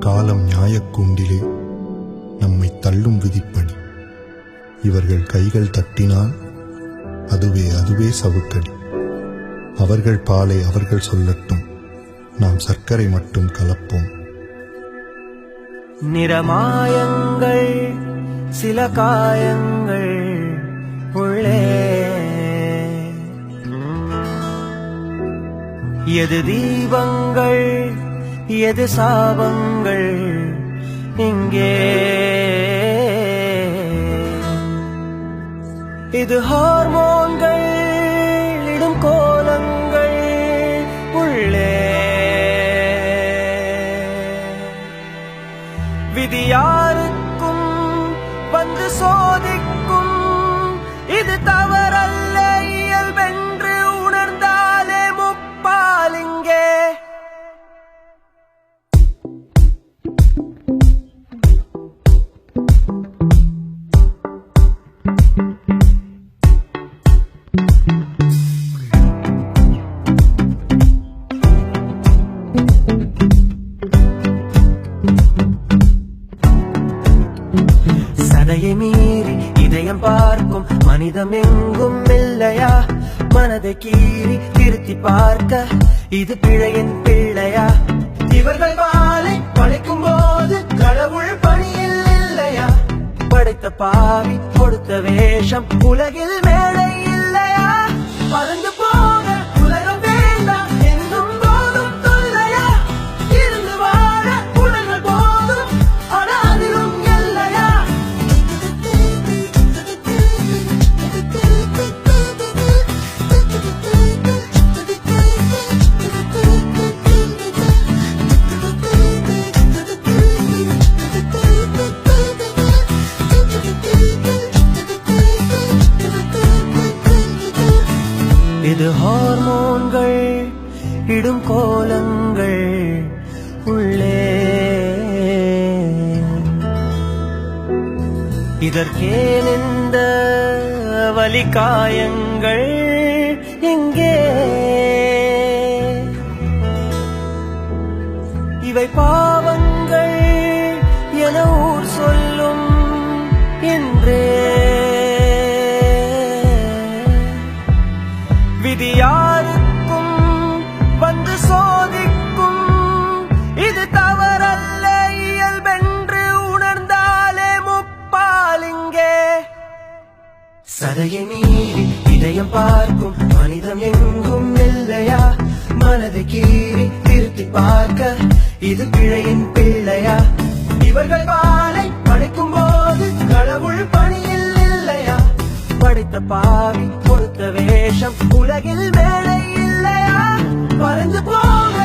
காலம் நியாயக்கூண்டிலே நம்மை தள்ளும் விதிப்படி. இவர்கள் கைகள் தட்டினால் அதுவே சவுக்கடி. அவர்கள் பாலை அவர்கள் சொல்லட்டும், நாம் சர்க்கரை மட்டும் கலப்போம். நிறமாயங்கள் சில காயங்கள் உள்ளே, எது தீபங்கள் எது சாபங்கள் இங்கே. இது ஹார்மோன்கள் இடும் கோலங்கள் உள்ளே. விதி யாருக்கும் வந்து சோதிக்கும், இது தவறல்ல இயல்பென்று உணர்ந்தாலே முப்பாலிங்கே. சதையை மீறி இதயம் பார்க்கும் மனிதம் எங்கும் இல்லையா? மனதை கீறி திருத்தி பார்க்க இது பிழையின் பிள்ளையா? இவர்கள் வாளை படைக்கும் போது கடவுள் பணியில் இல்லையா? படைத்த பாவி கொடுத்த வேஷம் உலகில் மேடை இல்லையா? பறந்து போக உலகம் வேண்டாம் என்னும் போதும் தொல்லையா? இருந்து வாழ உலகம் போதும் அனாதிலும் இல்லையா? இது ஹார்மோன்கள் இடும் கோலங்கள் உள்ளே. இதற்கேன் இந்த வலிகாயங்கள் எங்கே? இவை பாவங்கள் என ஊர் சொல்லும் என்றே. விதி யாருக்கும் வந்து சோதிக்கும், இது தவறல்ல இயல்பென்று உணர்ந்தாலே முப்பாலிங்கே. சதையை மீறி இதயம் பார்க்கும் மனிதம் எங்கும் இல்லையா? மனதை கீறி திருத்தி பார்க்க இது பிழையின் பிள்ளையா? இவர்கள் பாலை படைக்கும் போது கடவுள் பணியில் இல்லையா? படைத்த பாவி கொடுத்த வேஷம் உலகில் மேடை இல்லையா? பறந்து போக